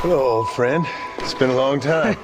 Hello, old friend. It's been a long time.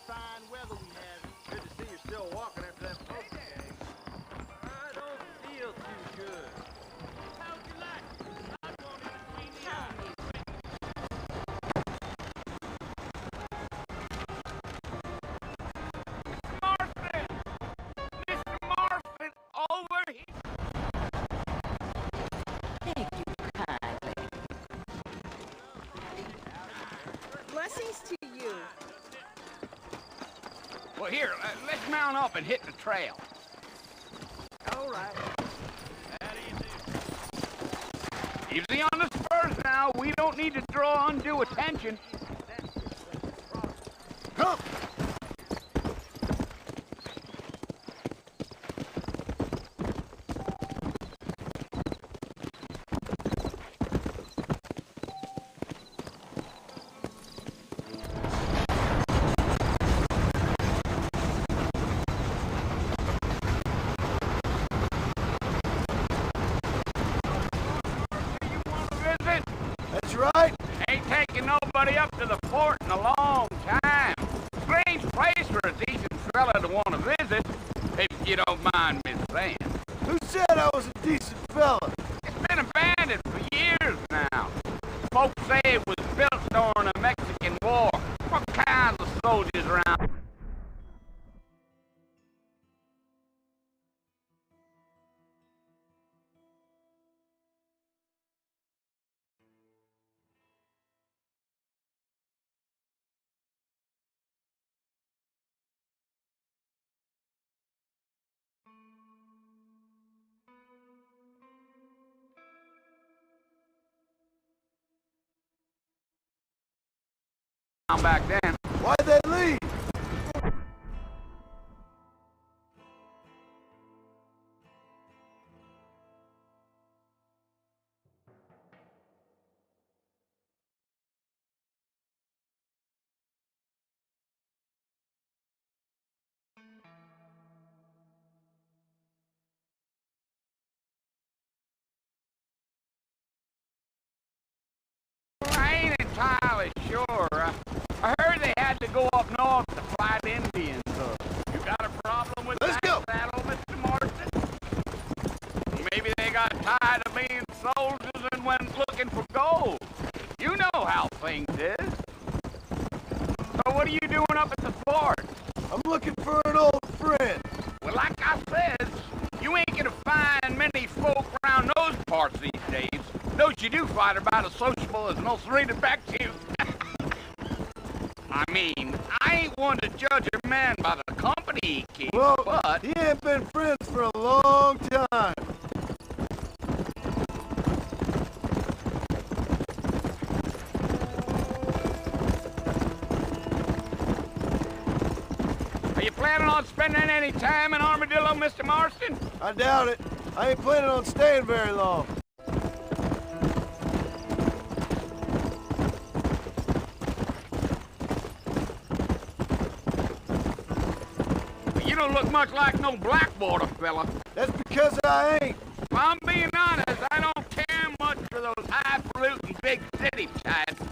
Fine weather we had. Good to see you're still walking after that poke day. I don't feel too good. How'd you like it? I wanted to clean the eye. Marvin! Mr. Marvin, over here! Thank you kindly. Blessings to you. Well, here, let's mount up and hit the trail. All right. How do you do? Easy on the spurs now. We don't need to draw undue attention. Come! That's right. Ain't taking nobody up to the fort in a long time. Strange place for a decent fella to want to visit, if you don't mind me saying. Who said I was a decent fella? It's been abandoned for years now. Folks say it was built during the Mexican War. What kinds of soldiers around? Back then. Why'd they leave? entirely sure. I heard they had to go up north to fight Indians. You got a problem with Let's that go. saddle, Mr. Marston? Maybe they got tired of being soldiers and went looking for gold. You know how things is. So what are you doing up at the fort? I'm looking for an old friend. Well, like I said, you ain't gonna find many folk around those parts these days. Those you do find about as sociable as most respective. I mean, I ain't one to judge a man by the company he keeps, Well, but... he ain't been friends for a long time. Are you planning on spending any time in Armadillo, Mr. Marston? I doubt it. I ain't planning on staying very long. You don't look much like no Blackwater fella. That's because I ain't. If I'm being honest, I don't care much for those highfalutin big city types.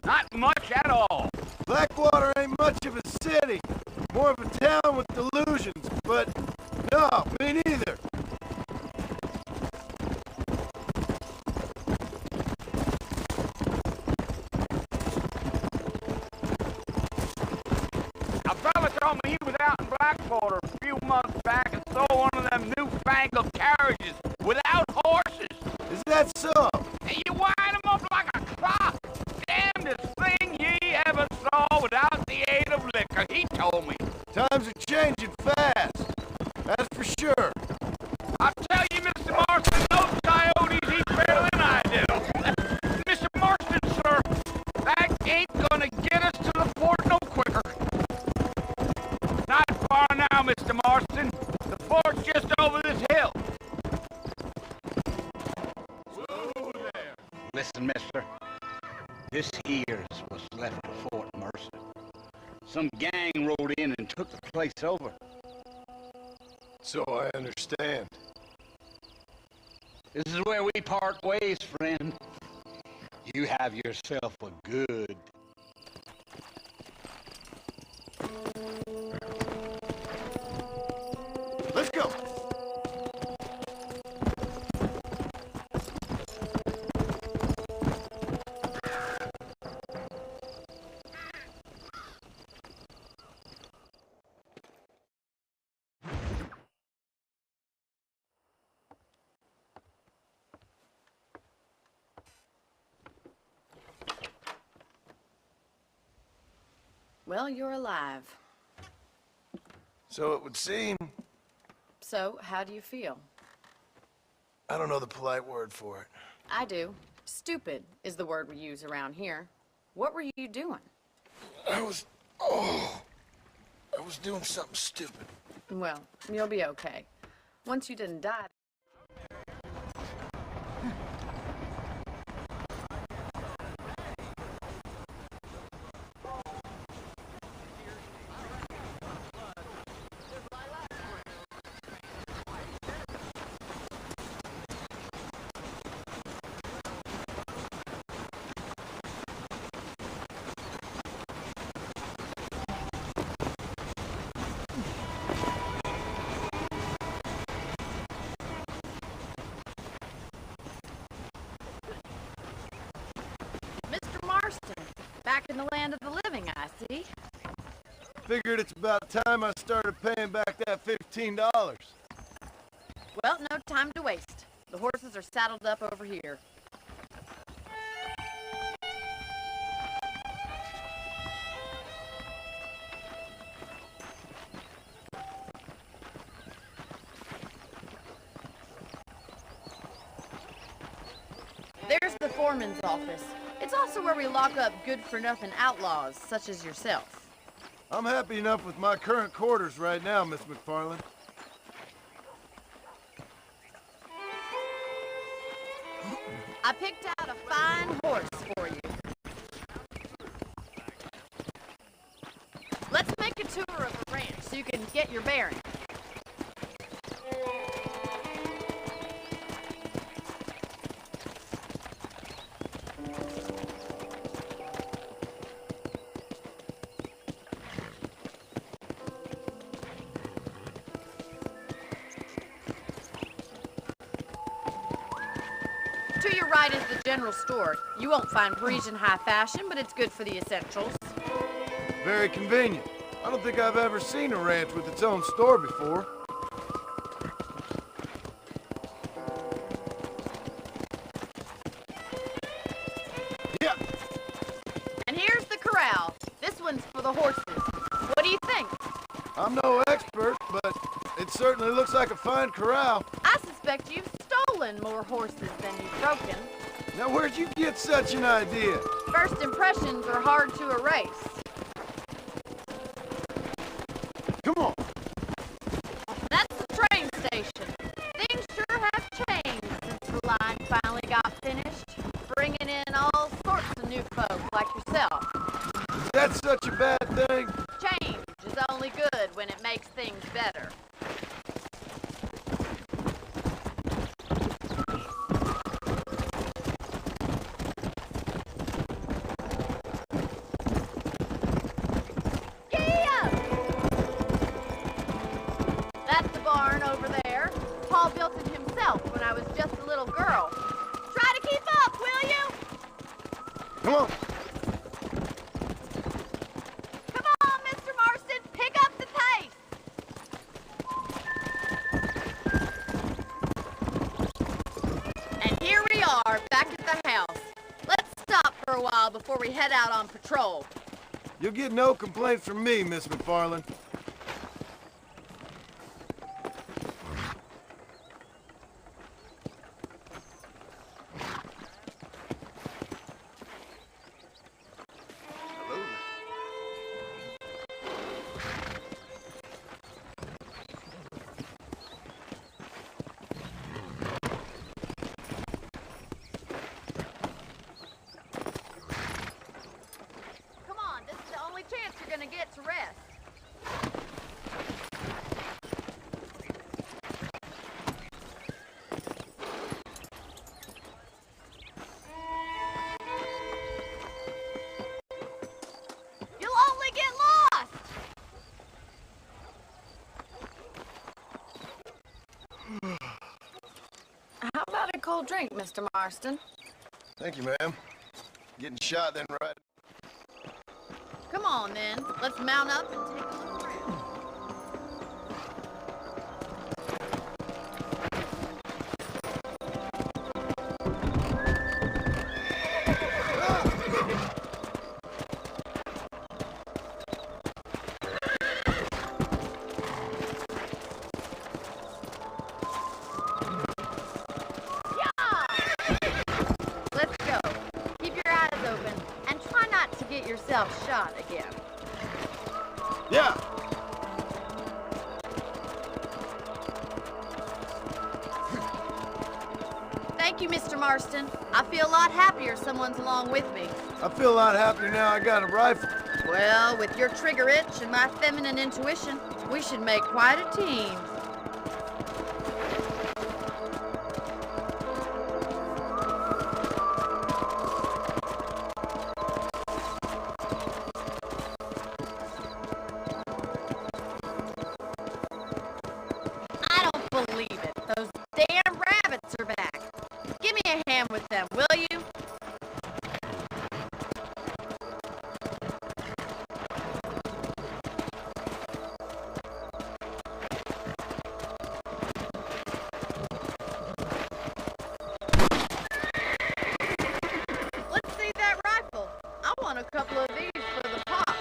Not much at all. Blackwater ain't much of a city. More of a town with delusions, but no, me neither. A fella told me he was out in Blackwater a few months back and saw one of them newfangled carriages without horses. Is that so? And you wind them up like a clock. Damnedest thing ye ever saw without the aid of liquor, he told me. Times are changing fast. That's for sure. I'll tell you, Mr. Marston, those coyotes eat better than I do. Mr. Marston, sir, that ain't gonna get us to the fort no quicker. Not far now, Mr. Marston. The fort's just over this hill. Whoa there. Listen, mister. This here's what's left of Fort Mercer. Some gang rode in and took the place over. So I understand. This is where we part ways, friend. You have yourself a good. Let's go. Well, you're alive. So it would seem. So, how do you feel? I don't know the polite word for it. I do. Stupid is the word we use around here. What were you doing? I was doing something stupid. Well, you'll be okay. Once you didn't die. Mr. Marston, back in the land of the living, I see. Figured it's about time I started paying back that $15. Well, no time to waste. The horses are saddled up over here. There's the foreman's office. It's also where we lock up good-for-nothing outlaws, such as yourself. I'm happy enough with my current quarters right now, Miss McFarland. I picked out a fine horse for you. Let's make a tour of the ranch so you can get your bearings. To your right is the general store. You won't find Parisian high fashion, but it's good for the essentials. Very convenient. I don't think I've ever seen a ranch with its own store before. Yeah. And here's the corral. This one's for the horses. What do you think? I'm no expert, but it certainly looks like a fine corral. I suspect you've stolen more horses than you've broken. Now, where'd you get such an idea? First impressions are hard to erase. Come on. That's the train station. Things sure have changed since the line finally got finished, bringing in all sorts of new folk like yourself. Is that such a bad thing? Change is only good when it makes things better. That's the barn over there. Paul built it himself when I was just a little girl. Try to keep up, will you? Come on. Come on, Mr. Marston, pick up the pace. And here we are, back at the house. Let's stop for a while before we head out on patrol. You'll get no complaints from me, Miss McFarland. Come on, this is the only chance you're gonna get to rest. You'll only get lost! How about a cold drink, Mr. Marston? Thank you, ma'am. Getting shot then, right? Come on, then. Let's mount up and take a look around. Let's go. Keep your eyes open and try not to get yourself shot again. Yeah. Thank you, Mr. Marston. I feel a lot happier someone's along with me. I feel a lot happier now I got a rifle. Well, with your trigger itch and my feminine intuition, we should make quite a team. I don't believe it. Those damn rabbits are back. Give me a hand with them, will you? Let's see that rifle. I want a couple of these for the pop.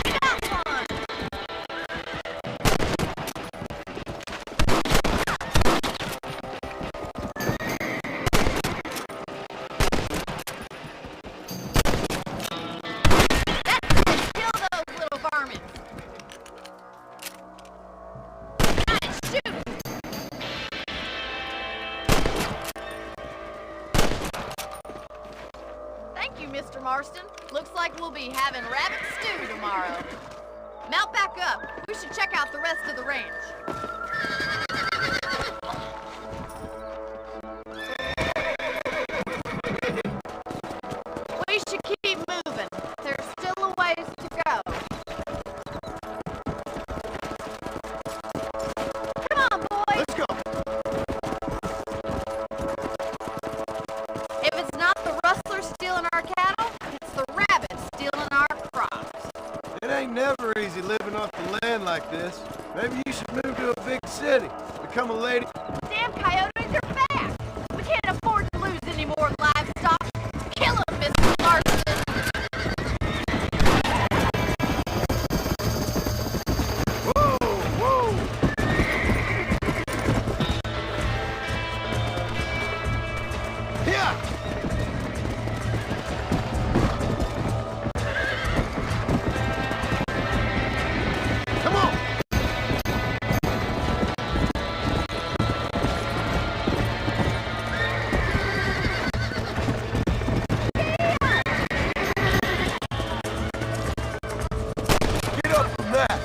Got one! Kill those little varmints. Guys, shoot! Thank you, Mr. Marston. Looks like we'll be having rabbit stew tomorrow. Mount back up. We should check out the rest of the ranch. We should keep moving. There's still a ways to go. Come on, boys. Let's go. ain't never easy living off the land like this. Maybe you should move to a big city, become a lady. Damn coyotes are back! We can't afford to lose any more livestock. Kill them, Mr. Marston! Whoa, whoa! Yeah! Come on! Get up from that!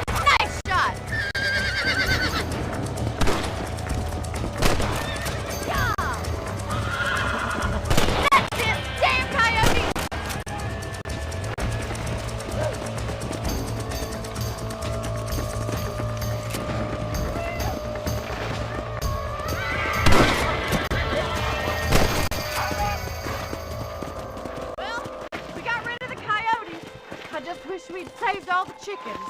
Nice shot! Yeah! That's it! Damn coyote! Well, we got rid of the coyotes. I just wish we'd saved all the chickens.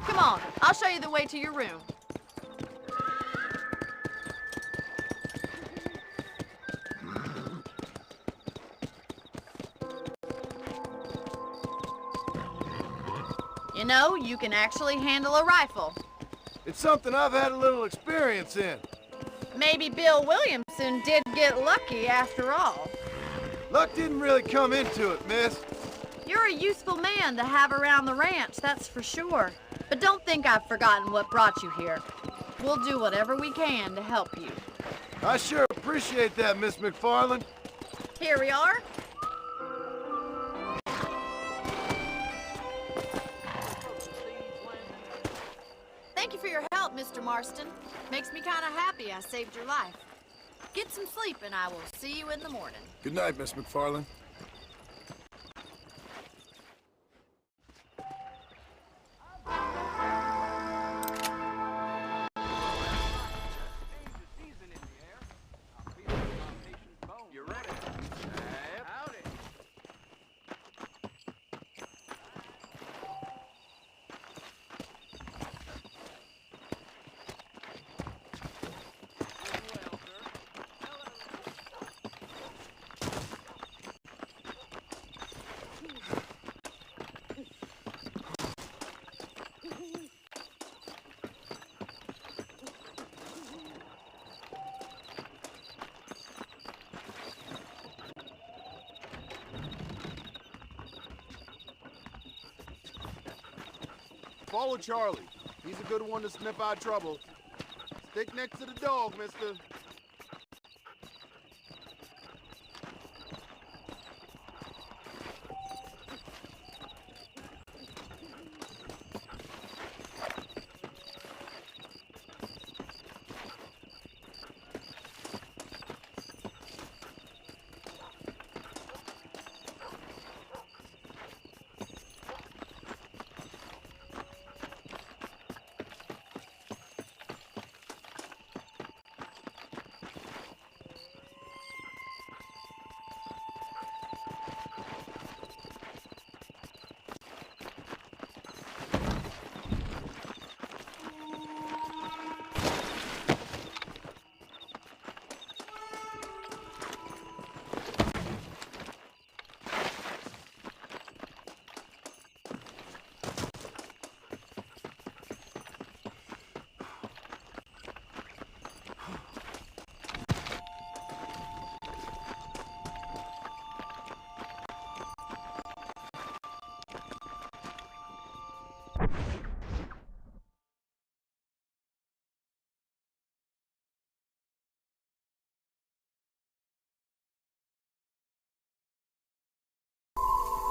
Come on, I'll show you the way to your room. You know, you can actually handle a rifle. It's something I've had a little experience in. Maybe Bill Williamson did get lucky after all. Luck didn't really come into it, miss. You're a useful man to have around the ranch, that's for sure. But don't think I've forgotten what brought you here. We'll do whatever we can to help you. I sure appreciate that, Miss McFarland. Here we are. Thank you for your help, Mr. Marston. Makes me kind of happy I saved your life. Get some sleep and I will see you in the morning. Good night, Miss McFarland. You ready? Yep. Howdy. Well, sir. Follow Charlie. He's a good one to sniff out trouble. Stick next to the dog, mister.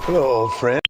Hello, old friend.